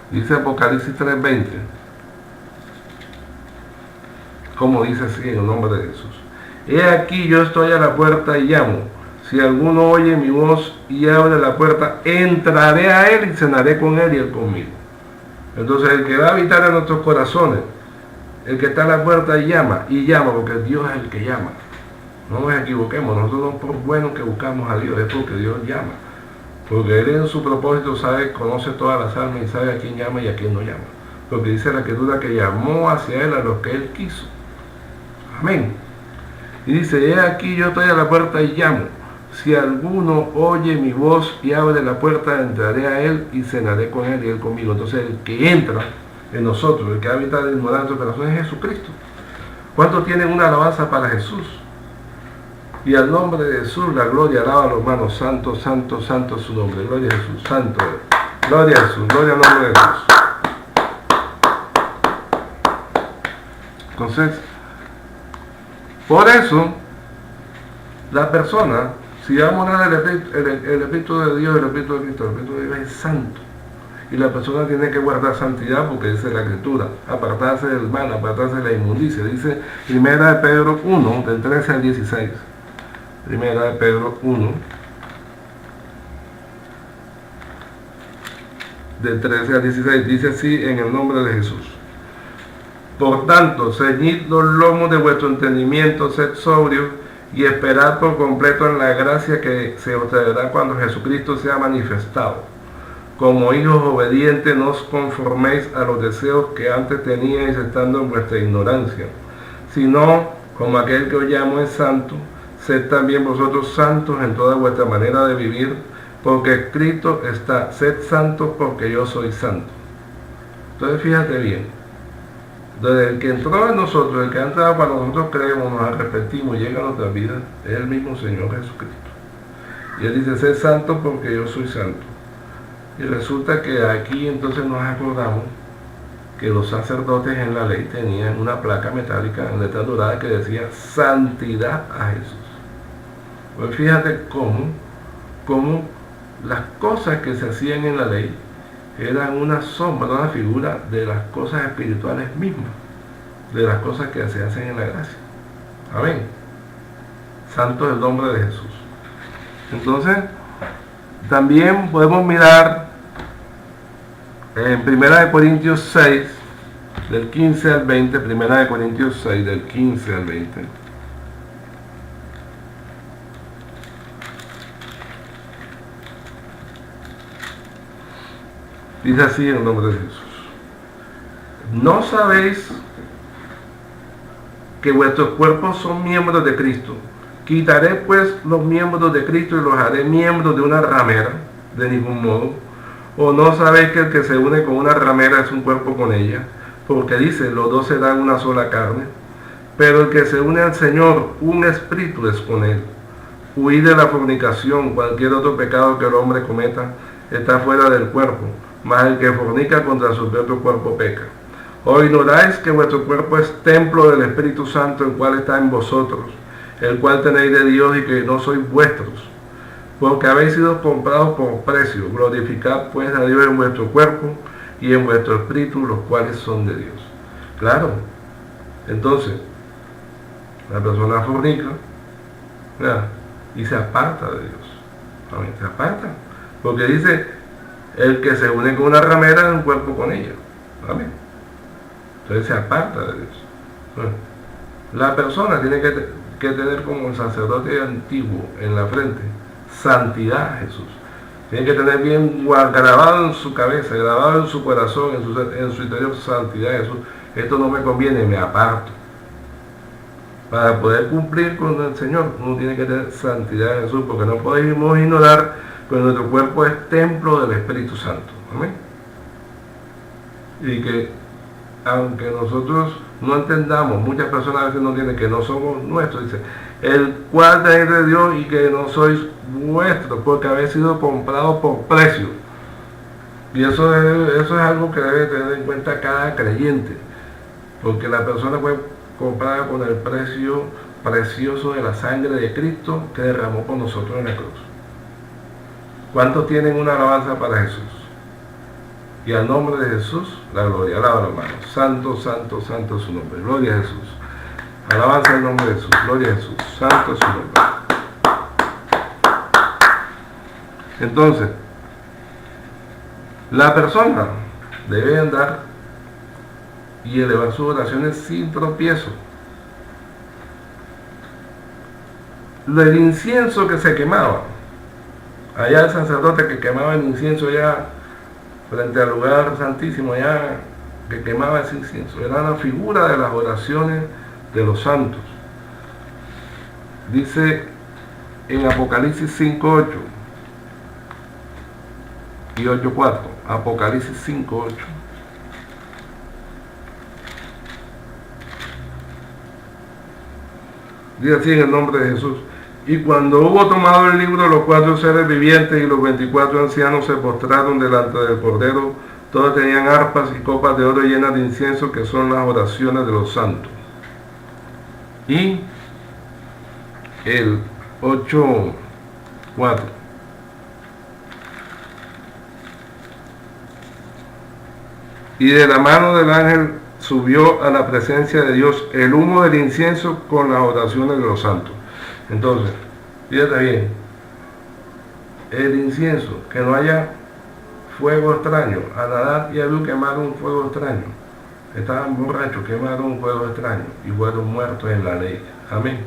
Dice Apocalipsis 3:20, como dice así en el nombre de Jesús: he aquí, yo estoy a la puerta y llamo. Si alguno oye mi voz y abre la puerta, entraré a él y cenaré con él y él conmigo. Entonces, el que va a habitar en nuestros corazones, el que está a la puerta y llama, porque Dios es el que llama. No nos equivoquemos, nosotros no por bueno que buscamos a Dios, es porque Dios llama. Porque Él en su propósito conoce todas las almas y sabe a quién llama y a quién no llama. Porque dice la Escritura que llamó hacia Él a los que Él quiso. Amén. Y dice: he aquí, yo estoy a la puerta y llamo. Si alguno oye mi voz y abre la puerta, entraré a él y cenaré con él y él conmigo. Entonces, el que entra en nosotros, el que habita en nuestro corazón, es Jesucristo. ¿Cuántos tienen una alabanza para Jesús? Y al nombre de Jesús, la gloria, alaba a los hermanos. Santo, santo, santo es su nombre. Gloria a Jesús, santo. Gloria a Jesús, gloria al nombre de Jesús. Entonces, por eso, la persona, si va a morar el Espíritu de Dios, el Espíritu de Cristo, el Espíritu de Dios es santo. Y la persona tiene que guardar santidad, porque dice la Escritura: apartarse del mal, apartarse de la inmundicia. Dice 1 Pedro 1, del 13 al 16. 1 Pedro 1, del 13 al 16, dice así en el nombre de Jesús: por tanto, ceñid los lomos de vuestro entendimiento, sed sobrios y esperad por completo en la gracia que se os traerá cuando Jesucristo sea manifestado. Como hijos obedientes, no os conforméis a los deseos que antes teníais estando en vuestra ignorancia, sino como aquel que os llamó es santo, sed también vosotros santos en toda vuestra manera de vivir, porque escrito está: sed santos porque yo soy santo. Entonces, fíjate bien. Desde el que entró en nosotros, el que ha entrado para nosotros, creemos, nos arrepentimos, llega a nuestra vida, es el mismo Señor Jesucristo. Y Él dice: sed santo porque yo soy santo. Y resulta que aquí entonces nos acordamos que los sacerdotes en la ley tenían una placa metálica en letra dorada que decía: santidad a Jesús. Pues fíjate cómo las cosas que se hacían en la ley eran una sombra, una figura de las cosas espirituales mismas, de las cosas que se hacen en la gracia. Amén. Santo es el nombre de Jesús. Entonces, también podemos mirar en 1 Corintios 6, del 15 al 20, 1 Corintios 6, del 15 al 20. Dice así en el nombre de Jesús: ¿no sabéis que vuestros cuerpos son miembros de Cristo? Quitaré pues los miembros de Cristo y los haré miembros de una ramera. De ningún modo. ¿O no sabéis que el que se une con una ramera es un cuerpo con ella? Porque dice, los dos serán una sola carne. Pero el que se une al Señor, un espíritu es con él. Huid de la fornicación. Cualquier otro pecado que el hombre cometa está fuera del cuerpo, mas el que fornica contra su propio cuerpo peca. ¿O ignoráis que vuestro cuerpo es templo del Espíritu Santo, el cual está en vosotros, el cual tenéis de Dios y que no sois vuestros? Porque habéis sido comprados por precio. Glorificad pues a Dios en vuestro cuerpo y en vuestro espíritu, los cuales son de Dios. Claro. Entonces, la persona fornica, ¿verdad?, y se aparta de Dios. Amén. Se aparta. Porque dice, el que se une con una ramera es un cuerpo con ella. Amén. Entonces se aparta de Dios. Bueno, la persona tiene que tener como el sacerdote antiguo en la frente santidad a Jesús. Tiene que tener bien grabado en su cabeza, grabado en su corazón, en su interior, santidad a Jesús. Esto no me conviene, me aparto. Para poder cumplir con el Señor, uno tiene que tener santidad a Jesús, porque no podemos ignorar que nuestro cuerpo es templo del Espíritu Santo. Amén. Y que aunque nosotros no entendamos, muchas personas a veces no entienden que no somos nuestros, dice, el cual tenéis de Dios y que no sois vuestros, porque habéis sido comprados por precio. Y eso es algo que debe tener en cuenta cada creyente, porque la persona fue comprada con el precio precioso de la sangre de Cristo que derramó por nosotros en la cruz. ¿Cuántos tienen una alabanza para Jesús? Y al nombre de Jesús, la gloria. Alaba, hermano. Santo, santo, santo es su nombre. Gloria a Jesús. Alabanza al nombre de Jesús. Gloria a Jesús. Santo es su nombre. Entonces, la persona debe andar y elevar sus oraciones sin tropiezo. El incienso que se quemaba, allá el sacerdote que quemaba el incienso allá frente al lugar santísimo, allá que quemaba ese incienso, era la figura de las oraciones de los santos. Dice en Apocalipsis 5:8 y 8:4, Apocalipsis 5:8. Dice así en el nombre de Jesús. Y cuando hubo tomado el libro, los 4 seres vivientes y los 24 ancianos se postraron delante del Cordero. Todos tenían arpas y copas de oro llenas de incienso, que son las oraciones de los santos. Y el 8:4. Y de la mano del ángel subió a la presencia de Dios el humo del incienso con las oraciones de los santos. Entonces, fíjate bien, el incienso, que no haya fuego extraño. A Nadab y Abiú quemaron un fuego extraño. Estaban borrachos, quemaron un fuego extraño y fueron muertos en la ley. Amén.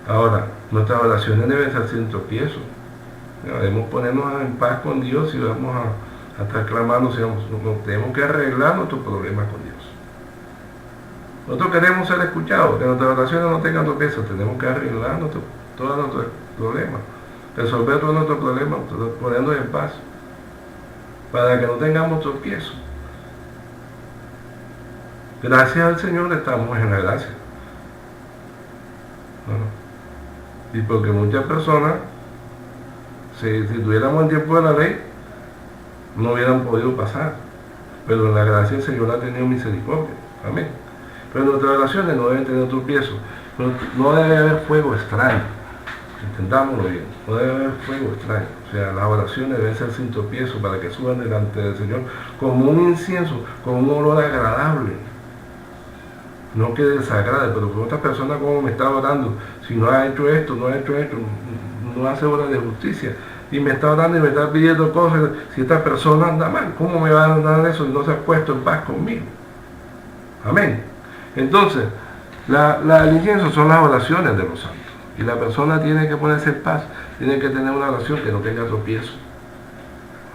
Ahora, nuestras oraciones deben ser sin tropiezo. Debemos ponernos en paz con Dios y vamos a estar clamando, tenemos que arreglar nuestros problemas con Dios. Nosotros queremos ser escuchados, que nuestras oraciones no tengan tropiezo, tenemos que arreglar todos nuestros problemas, resolver todos nuestros problemas, ponernos en paz, para que no tengamos tropiezo. Gracias al Señor estamos en la gracia. Y porque muchas personas, si tuviéramos el tiempo de la ley, no hubieran podido pasar, pero en la gracia el Señor ha tenido misericordia. Amén. Pero nuestras oraciones no deben tener tropiezo, no debe haber fuego extraño, entendámoslo bien, no debe haber fuego extraño. O sea, las oraciones deben ser sin tropiezo para que suban delante del Señor como un incienso, con un olor agradable, no que desagrade. Pero con otra persona, como me está orando, si no ha hecho esto, no hace obra de justicia, y me está orando y me está pidiendo cosas, si esta persona anda mal, ¿cómo me va a dar eso y no se ha puesto en paz conmigo? Amén. Entonces, el incienso son las oraciones de los santos, y la persona tiene que ponerse en paz, tiene que tener una oración que no tenga tropiezo.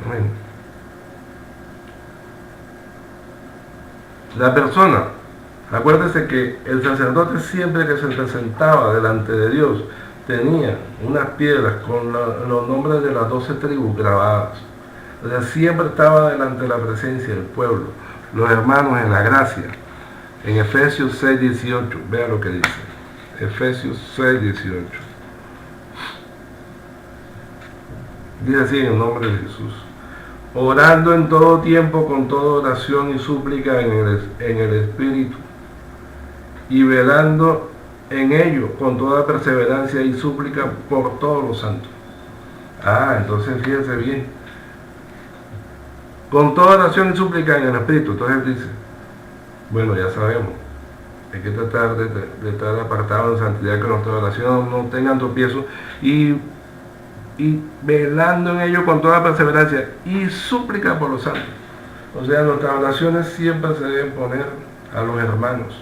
Amén. La persona, acuérdese que el sacerdote, siempre que se presentaba delante de Dios, tenía unas piedras con los nombres de las 12 tribus grabadas. O sea, siempre estaba delante de la presencia del pueblo, los hermanos en la gracia. En Efesios 6:18, vea lo que dice. Efesios 6:18. Dice así en el nombre de Jesús: orando en todo tiempo con toda oración y súplica en el Espíritu, y velando en ello con toda perseverancia y súplica por todos los santos. Entonces fíjense bien, con toda oración y súplica en el Espíritu. Entonces dice, bueno, ya sabemos, hay que tratar de estar apartado en santidad, que nuestra oración no tengan tropiezo, y velando en ello con toda perseverancia y súplica por los santos. O sea, nuestras oraciones siempre se deben poner a los hermanos,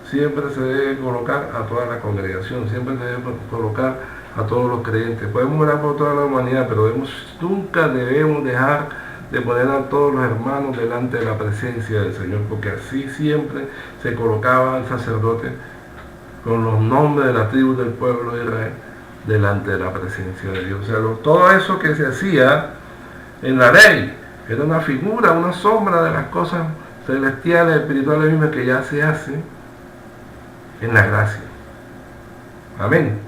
siempre se debe colocar a toda la congregación, siempre se debe colocar a todos los creyentes. Podemos orar por toda la humanidad, pero nunca debemos dejar de poner a todos los hermanos delante de la presencia del Señor, porque así siempre se colocaba el sacerdote con los nombres de la tribu del pueblo de Israel delante de la presencia de Dios. O sea, todo eso que se hacía en la ley era una figura, una sombra de las cosas celestiales, espirituales mismas, que ya se hace en la gracia. Amén.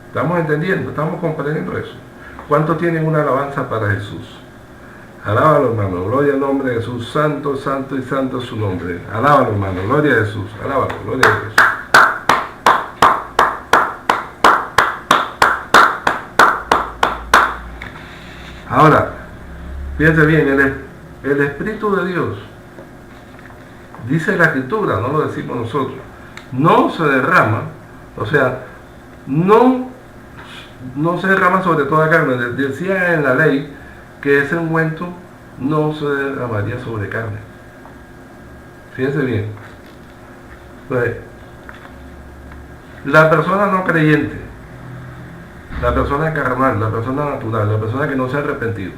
¿Estamos entendiendo? ¿Estamos comprendiendo eso? ¿Cuántos tienen una alabanza para Jesús? Alábalo, hermano, gloria al nombre de Jesús, santo, santo y santo es su nombre. Alábalo, hermano, gloria a Jesús, alábalo, gloria a Jesús. Ahora, fíjense bien, el Espíritu de Dios, dice la Escritura, no lo decimos nosotros, no se derrama, o sea, no se derrama sobre toda carne. Decía en la ley que ese ungüento no se derramaría sobre carne. Fíjense bien. Pues, la persona no creyente, la persona carnal, la persona natural, la persona que no se ha arrepentido,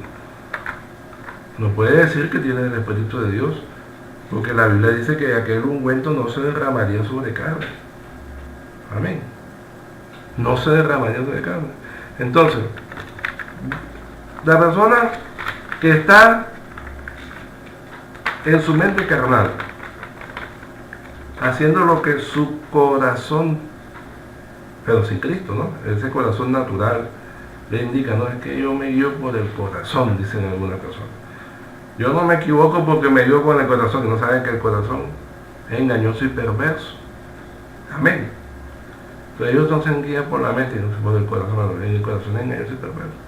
no puede decir que tiene el Espíritu de Dios, porque la Biblia dice que aquel ungüento no se derramaría sobre carne. Amén. No se derramaría sobre carne. Entonces, la persona que está en su mente carnal, haciendo lo que su corazón, pero sin Cristo, ¿no? Ese corazón natural le indica, no, es que yo me guío por el corazón, dicen algunas personas. Yo no me equivoco porque me guío con el corazón, no saben que el corazón es engañoso y perverso. Amén. Pero ellos no se guían por la mente, no por el corazón, el corazón es engañoso y perverso.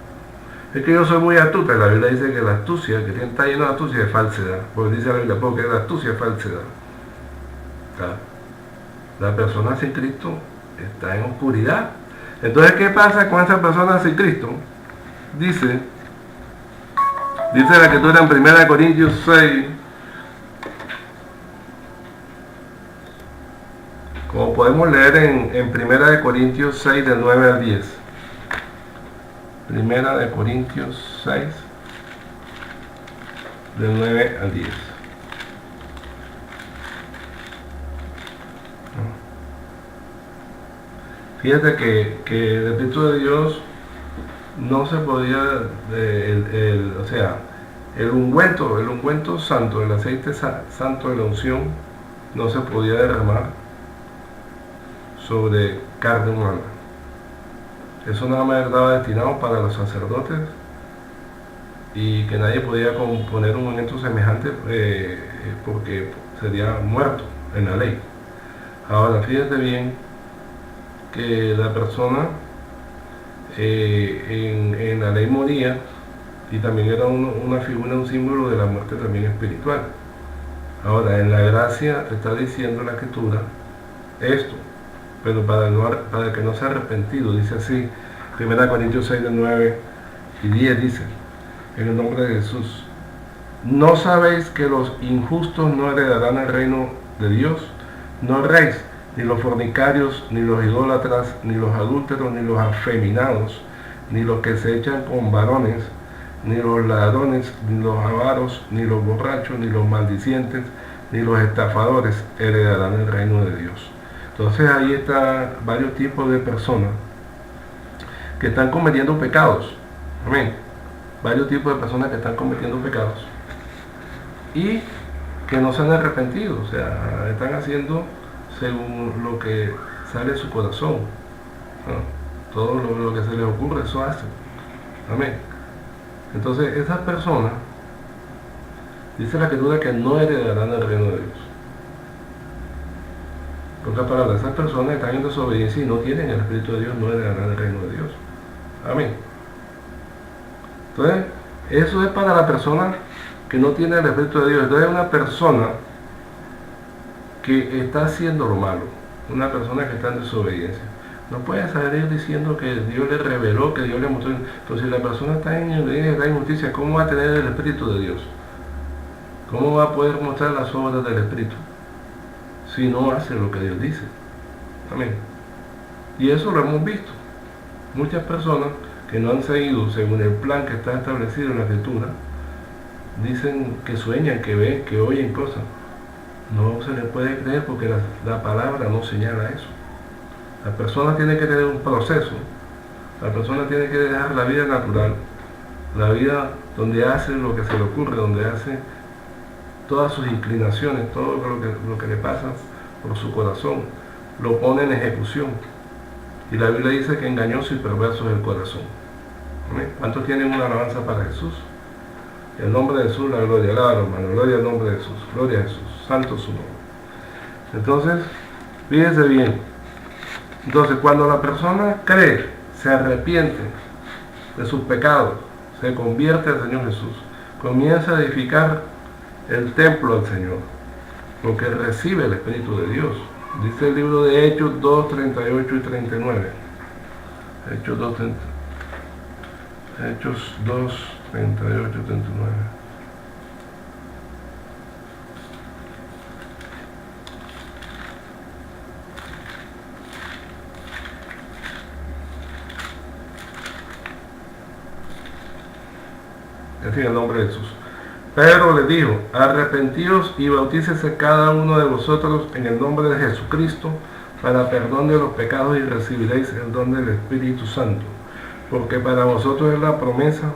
Es que yo soy muy astuta, la Biblia dice que la astucia, que está lleno de astucia, es falsedad. Porque dice la Biblia, porque la astucia es falsedad. La persona sin Cristo está en oscuridad. Entonces, ¿qué pasa con esa persona sin Cristo? Dice la Escritura en 1 Corintios 6, como podemos leer en 1 Corintios 6, del 9 al 10. 1 Corintios 6, del 9 al 10. Fíjate que el Espíritu de Dios no se podía, o sea, el ungüento santo, el aceite santo de la unción, no se podía derramar sobre carne humana. Eso nada más estaba destinado para los sacerdotes, y que nadie podía componer un ungüento semejante porque sería muerto en la ley. Ahora, fíjate bien que la persona en la ley moría, y también era una figura, un símbolo de la muerte también espiritual. Ahora, en la gracia está diciendo la Escritura esto, pero para el que no se ha arrepentido, dice así, 1 Corintios 6, del 9 y 10, dice, en el nombre de Jesús: ¿no sabéis que los injustos no heredarán el reino de Dios? No erréis, ni los fornicarios, ni los idólatras, ni los adúlteros, ni los afeminados, ni los que se echan con varones, ni los ladrones, ni los avaros, ni los borrachos, ni los maldicientes, ni los estafadores heredarán el reino de Dios. Entonces ahí están varios tipos de personas que están cometiendo pecados. Amén. Varios tipos de personas que están cometiendo pecados y que no se han arrepentido, o sea, están haciendo según lo que sale de su corazón, ¿no? Todo lo que se les ocurre, eso hacen. Amén. Entonces, esas personas, dice la Escritura, que no heredarán el reino de Dios. Por otra palabra, esas personas están en desobediencia y no tienen el Espíritu de Dios, no heredarán el reino de Dios. Amén. Entonces, eso es para la persona que no tiene el Espíritu de Dios. Entonces, es una persona que está haciendo lo malo, una persona que está en desobediencia. No puede salir diciendo que Dios le reveló, que Dios le mostró. Entonces, si la persona está en la injusticia, ¿cómo va a tener el Espíritu de Dios? ¿Cómo va a poder mostrar las obras del Espíritu si no hace lo que Dios dice? Amén. Y eso lo hemos visto. Muchas personas que no han seguido según el plan que está establecido en la Escritura, dicen que sueñan, que ven, que oyen cosas. No se les puede creer porque la palabra no señala eso. La persona tiene que tener un proceso. La persona tiene que dejar la vida natural, la vida donde hace lo que se le ocurre, donde hace todas sus inclinaciones, todo lo que le pasa por su corazón, lo pone en ejecución. Y la Biblia dice que engañoso y perverso es el corazón. ¿Amén? ¿Cuántos tienen una alabanza para Jesús? El nombre de Jesús, la gloria, alaba, hermano, gloria al nombre de Jesús, gloria a Jesús, santo su nombre. Entonces, fíjense bien. Entonces, cuando la persona cree, se arrepiente de sus pecados, se convierte al Señor Jesús, comienza a edificar el templo del Señor, porque recibe el Espíritu de Dios. Dice el libro de Hechos 2, 38 y 39. Hechos 2, 38 y 39. Así en el nombre de Jesús. Pedro les dijo: arrepentíos y bautícese cada uno de vosotros en el nombre de Jesucristo para perdón de los pecados y recibiréis el don del Espíritu Santo, porque para vosotros es la promesa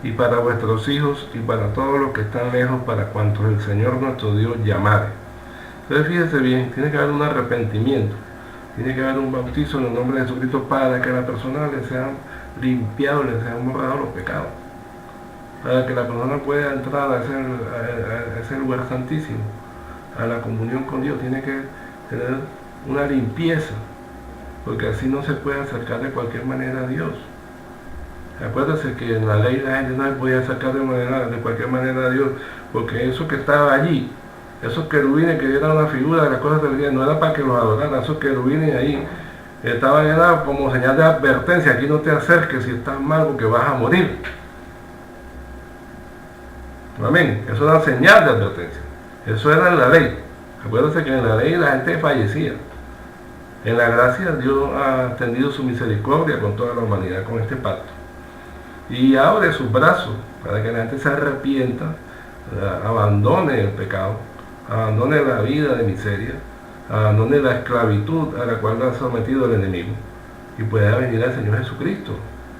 y para vuestros hijos y para todos los que están lejos, para cuantos el Señor nuestro Dios llamare. Entonces fíjense bien, tiene que haber un arrepentimiento, tiene que haber un bautizo en el nombre de Jesucristo para que a la persona le sean limpiados, le sean borrados los pecados, para que la persona pueda entrar a ese lugar santísimo, a la comunión con Dios. Tiene que tener una limpieza, porque así no se puede acercar de cualquier manera a Dios. Acuérdense que en la ley la gente no se podía acercar de cualquier manera a Dios, porque eso que estaba allí, esos querubines que eran una figura de las cosas del día, no era para que los adoraran. Esos querubines ahí estaban, era como señal de advertencia: aquí no te acerques si estás mal, porque vas a morir. Amén. Eso era señal de advertencia. Eso era en la ley. Acuérdense que en la ley la gente fallecía. En la gracia Dios ha extendido su misericordia con toda la humanidad con este pacto. Y abre sus brazos para que la gente se arrepienta, abandone el pecado, abandone la vida de miseria, abandone la esclavitud a la cual lo ha sometido el enemigo y pueda venir al Señor Jesucristo.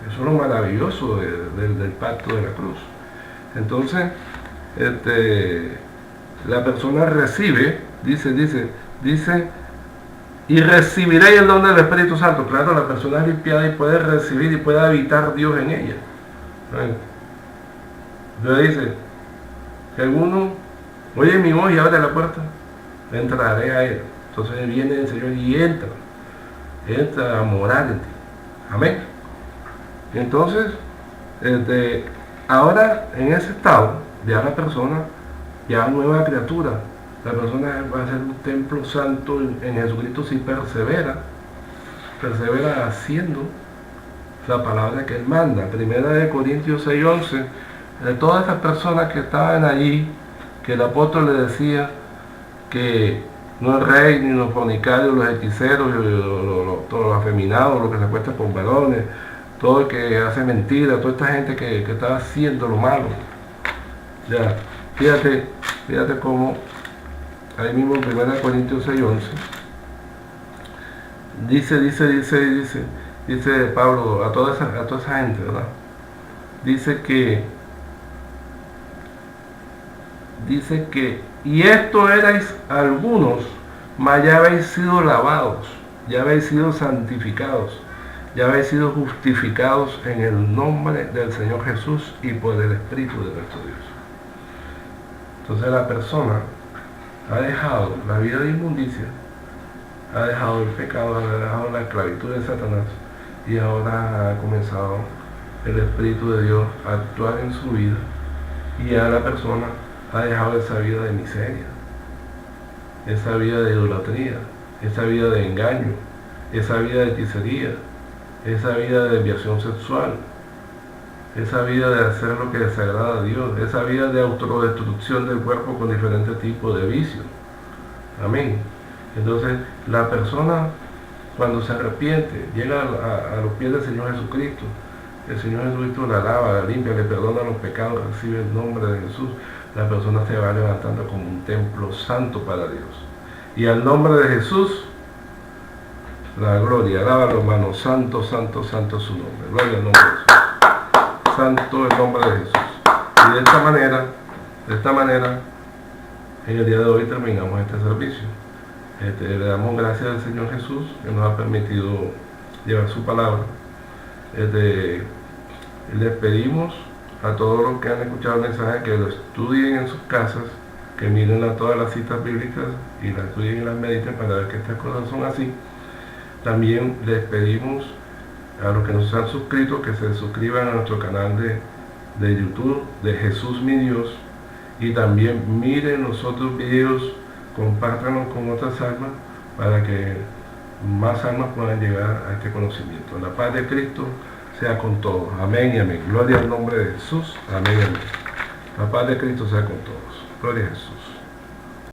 Eso es lo maravilloso del pacto de la cruz. Entonces, la persona recibe, dice, y recibiréis el don del Espíritu Santo. Claro, la persona es limpiada y puede recibir y puede habitar Dios en ella. Entonces dice, si alguno oye mi voz y abre la puerta, entraré a él. Entonces viene el Señor y entra a morar en ti. Amén. Entonces, ahora en ese estado, ya la persona, ya nueva criatura, la persona va a ser un templo santo en Jesucristo si persevera haciendo la palabra que Él manda. Primera de Corintios 6:11, de todas esas personas que estaban allí, que el apóstol le decía que no el rey, ni los fornicarios, los hechiceros, todos los afeminados, los que se acuestan con varones, todo el que hace mentira, toda esta gente que está haciendo lo malo. Ya, fíjate cómo ahí mismo en 1 Corintios 6:11 dice, dice Pablo a toda esa gente, ¿verdad? Dice que, y esto erais algunos, mas ya habéis sido lavados, ya habéis sido santificados, ya habéis sido justificados en el nombre del Señor Jesús y por el Espíritu de nuestro Dios. Entonces la persona ha dejado la vida de inmundicia, ha dejado el pecado, ha dejado la esclavitud de Satanás y ahora ha comenzado el Espíritu de Dios a actuar en su vida y ya la persona ha dejado esa vida de miseria, esa vida de idolatría, esa vida de engaño, esa vida de hechicería, esa vida de desviación sexual, esa vida de hacer lo que desagrada a Dios, esa vida de autodestrucción del cuerpo con diferentes tipos de vicios. Amén. Entonces, la persona cuando se arrepiente, llega a los pies del Señor Jesucristo, el Señor Jesucristo la lava, la limpia, le perdona los pecados, recibe el nombre de Jesús, la persona se va levantando como un templo santo para Dios. Y al nombre de Jesús, la gloria, alábalo hermano, santo, santo, santo es su nombre, gloria al nombre de Jesús, santo el nombre de Jesús. Y de esta manera, en el día de hoy terminamos este servicio. Le damos gracias al Señor Jesús que nos ha permitido llevar su palabra. Les pedimos a todos los que han escuchado el mensaje que lo estudien en sus casas, que miren todas las citas bíblicas y las estudien y las mediten para ver que estas cosas son así. También les pedimos a los que nos han suscrito que se suscriban a nuestro canal de YouTube de Jesús mi Dios, y también miren los otros videos, compártanlos con otras almas para que más almas puedan llegar a este conocimiento. La paz de Cristo sea con todos. Amén y amén. Gloria al nombre de Jesús. Amén y amén. La paz de Cristo sea con todos. Gloria a Jesús.